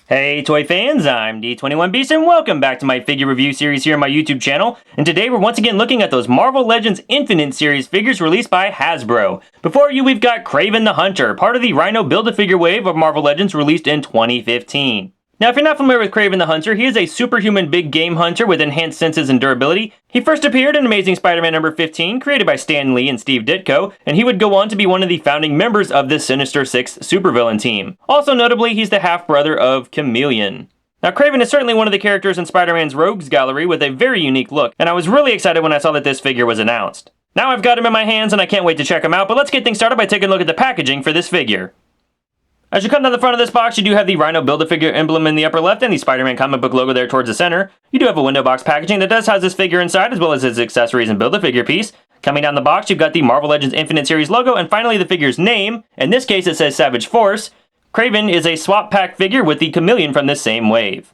Hey Toy fans, I'm D21Beast and welcome back to my figure review series here on my YouTube channel. And today we're once again looking at those Marvel Legends Infinite series figures released by Hasbro. Before you we've got Kraven the Hunter, part of the Rhino Build-A-Figure wave of Marvel Legends released in 2015. Now, if you're not familiar with Kraven the Hunter, he is a superhuman big game hunter with enhanced senses and durability. He first appeared in Amazing Spider-Man number 15, created by Stan Lee and Steve Ditko, and he would go on to be one of the founding members of the Sinister Six supervillain team. Also notably, he's the half-brother of Chameleon. Now, Kraven is certainly one of the characters in Spider-Man's Rogues Gallery with a very unique look, and I was really excited when I saw that this figure was announced. Now I've got him in my hands and I can't wait to check him out, but let's get things started by taking a look at the packaging for this figure. As you come down the front of this box, you do have the Rhino Build-A-Figure emblem in the upper left and the Spider-Man comic book logo there towards the center. You do have a window box packaging that does house this figure inside, as well as his accessories and Build-A-Figure piece. Coming down the box, you've got the Marvel Legends Infinite Series logo, and finally the figure's name. In this case, it says Savage Force. Kraven is a swap pack figure with the Chameleon from this same wave.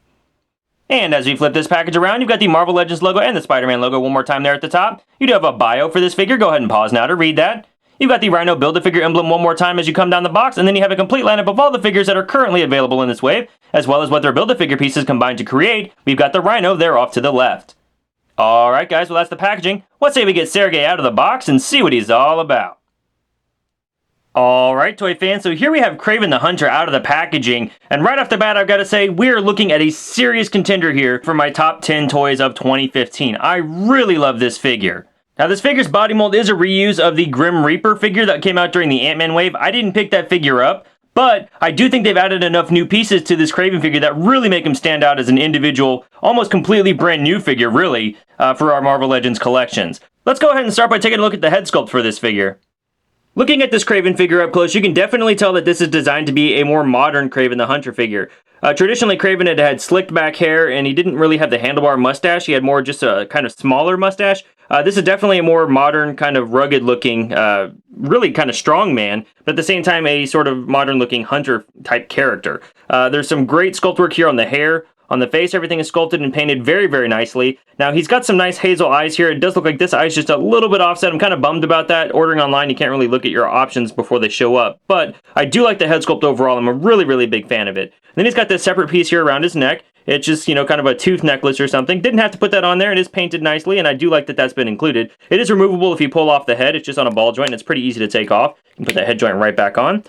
And as we flip this package around, you've got the Marvel Legends logo and the Spider-Man logo one more time there at the top. You do have a bio for this figure. Go ahead and pause now to read that. You've got the Rhino Build-A-Figure emblem one more time as you come down the box, and then you have a complete lineup of all the figures that are currently available in this wave, as well as what their Build-A-Figure pieces combine to create. We've got the Rhino there off to the left. Alright guys, well that's the packaging. Let's say we get Sergei out of the box and see what he's all about. Alright Toy fans, so here we have Kraven the Hunter out of the packaging, and right off the bat I've got to say, we're looking at a serious contender here for my top 10 toys of 2015. I really love this figure. Now this figure's body mold is a reuse of the Grim Reaper figure that came out during the Ant-Man wave. I didn't pick that figure up, but I do think they've added enough new pieces to this Kraven figure that really make him stand out as an individual, almost completely brand new figure, really, for our Marvel Legends collections. Let's go ahead and start by taking a look at the head sculpt for this figure. Looking at this Kraven figure up close, you can definitely tell that this is designed to be a more modern Kraven the Hunter figure. Traditionally, Kraven had slicked back hair, and he didn't really have the handlebar mustache. He had more just a kind of smaller mustache. This is definitely a more modern, kind of rugged-looking, really kind of strong man, but at the same time, a sort of modern-looking hunter-type character. There's some great sculpt work here on the hair. On the face, everything is sculpted and painted very, very nicely. Now, he's got some nice hazel eyes here. It does look like this eye's just a little bit offset. I'm kind of bummed about that. Ordering online, you can't really look at your options before they show up. But I do like the head sculpt overall. I'm a really, really big fan of it. Then he's got this separate piece here around his neck. It's just, you know, kind of a tooth necklace or something. Didn't have to put that on there. It is painted nicely, and I do like that that's been included. It is removable if you pull off the head. It's just on a ball joint, and it's pretty easy to take off. You can put that head joint right back on.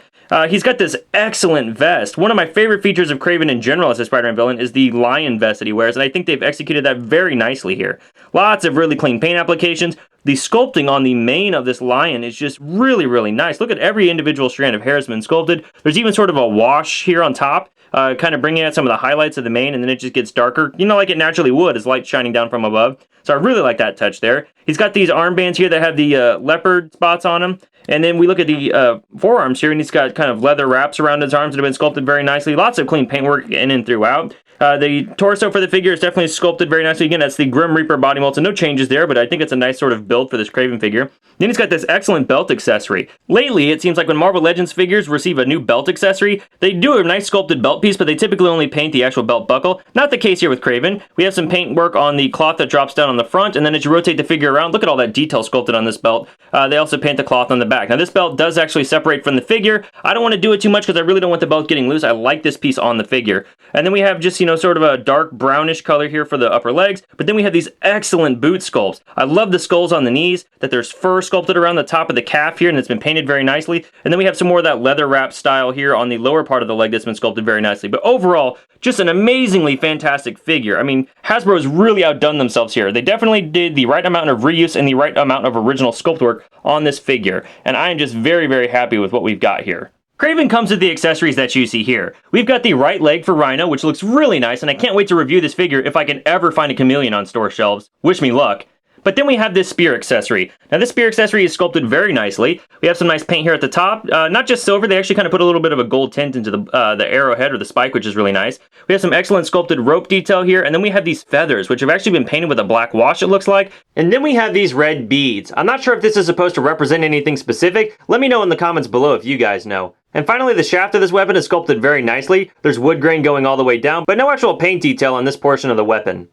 He's got this excellent vest. One of my favorite features of Kraven in general as a Spider-Man villain is the lion vest that he wears, and I think they've executed that very nicely here. Lots of really clean paint applications. The sculpting on the mane of this lion is just really, really nice. Look at every individual strand of hair has been sculpted. There's even sort of a wash here on top, kind of bringing out some of the highlights of the mane, and then it just gets darker, you know, like it naturally would as light shining down from above. So I really like that touch there. He's got these armbands here that have the leopard spots on them. And then we look at the forearms here, and he's got kind of leather wraps around his arms that have been sculpted very nicely. Lots of clean paintwork in and throughout. The torso for the figure is definitely sculpted very nicely. Again, that's the Grim Reaper body mold, so no changes there, but I think it's a nice sort of build for this Kraven figure. Then he's got this excellent belt accessory. Lately, it seems like when Marvel Legends figures receive a new belt accessory, they do a nice sculpted belt piece, but they typically only paint the actual belt buckle. Not the case here with Kraven. We have some paint work on the cloth that drops down on the front, and then as you rotate the figure around, look at all that detail sculpted on this belt. They also paint the cloth on the back. Now, this belt does actually separate from the figure. I don't want to do it too much because I really don't want the belt getting loose. I like this piece on the figure. And then we have just, you know, sort of a dark brownish color here for the upper legs, but then we have these excellent boot sculpts. I love the skulls on the knees, that there's fur sculpted around the top of the calf here, and it's been painted very nicely. And then we have some more of that leather wrap style here on the lower part of the leg that's been sculpted very nicely. But overall, just an amazingly fantastic figure. I mean, Hasbro's really outdone themselves here. They definitely did the right amount of reuse and the right amount of original sculpt work on this figure, and I am just very, very happy with what we've got here. Kraven comes with the accessories that you see here. We've got the right leg for Rhino, which looks really nice, and I can't wait to review this figure if I can ever find a Chameleon on store shelves. Wish me luck. But then we have this spear accessory. Now this spear accessory is sculpted very nicely. We have some nice paint here at the top. Not just silver, they actually kind of put a little bit of a gold tint into the arrowhead or the spike, which is really nice. We have some excellent sculpted rope detail here, and then we have these feathers, which have actually been painted with a black wash, it looks like. And then we have these red beads. I'm not sure if this is supposed to represent anything specific. Let me know in the comments below if you guys know. And finally, the shaft of this weapon is sculpted very nicely. There's wood grain going all the way down, but no actual paint detail on this portion of the weapon.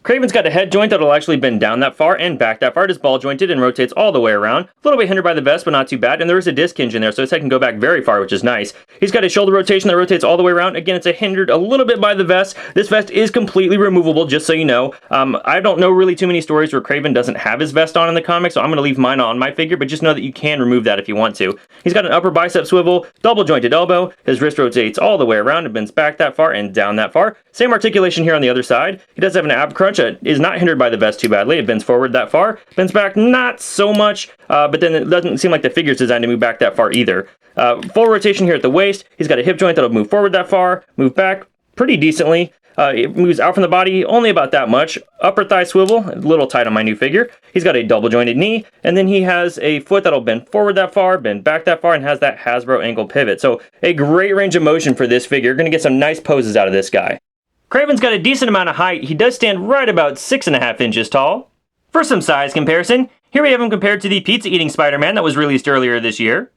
Kraven's got a head joint that'll actually bend down that far and back that far. It is ball jointed and rotates all the way around. A little bit hindered by the vest, but not too bad. And there is a disc hinge in there, so his head can go back very far, which is nice. He's got a shoulder rotation that rotates all the way around. Again, it's hindered a little bit by the vest. This vest is completely removable, just so you know. I don't know really too many stories where Kraven doesn't have his vest on in the comics, so I'm going to leave mine on my figure, but just know that you can remove that if you want to. He's got an upper bicep swivel, double jointed elbow. His wrist rotates all the way around and bends back that far and down that far. Same articulation here on the other side. He does have an ab crunch that is not hindered by the vest too badly. It bends forward that far, bends back not so much, but then it doesn't seem like the figure's designed to move back that far either. Full rotation here at the waist. He's got a hip joint that'll move forward that far, move back pretty decently. It moves out from the body only about that much. Upper thigh swivel, a little tight on my new figure. He's got a double jointed knee, and then he has a foot that'll bend forward that far, bend back that far, and has that Hasbro ankle pivot. So a great range of motion for this figure. You're going to get some nice poses out of this guy. Kraven's got a decent amount of height. He does stand right about 6.5 inches tall. For some size comparison, here we have him compared to the pizza-eating Spider-Man that was released earlier this year.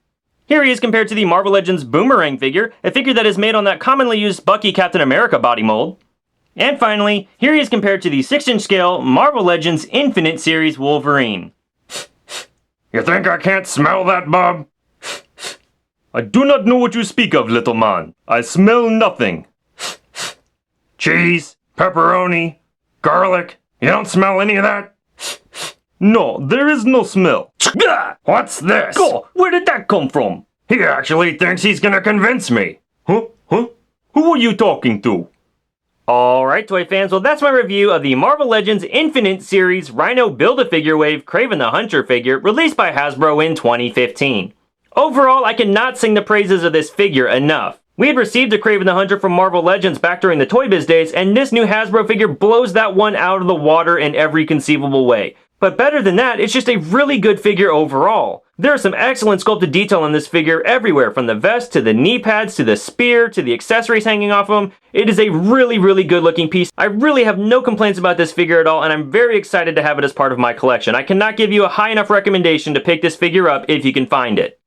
Here he is compared to the Marvel Legends Boomerang figure, a figure that is made on that commonly used Bucky Captain America body mold. And finally, here he is compared to the 6-inch scale Marvel Legends Infinite Series Wolverine. You think I can't smell that, Bob? I do not know what you speak of, little man. I smell nothing. Cheese, pepperoni, garlic. You don't smell any of that? No, there is no smell. What's this? Go! Where did that come from? He actually thinks he's gonna convince me. Huh? Who are you talking to? Alright, toy fans, well that's my review of the Marvel Legends Infinite Series Rhino Build-A-Figure Wave Kraven the Hunter figure released by Hasbro in 2015. Overall, I cannot sing the praises of this figure enough. We had received a Kraven the Hunter from Marvel Legends back during the Toy Biz days, and this new Hasbro figure blows that one out of the water in every conceivable way. But better than that, it's just a really good figure overall. There is some excellent sculpted detail in this figure everywhere, from the vest to the knee pads to the spear to the accessories hanging off of him. It is a really, really good looking piece. I really have no complaints about this figure at all, and I'm very excited to have it as part of my collection. I cannot give you a high enough recommendation to pick this figure up if you can find it.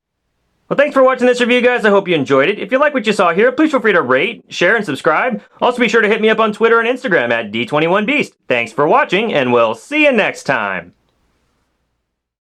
Well, thanks for watching this review, guys. I hope you enjoyed it. If you like what you saw here, please feel free to rate, share, and subscribe. Also, be sure to hit me up on Twitter and Instagram at D21Beast. Thanks for watching, and we'll see you next time.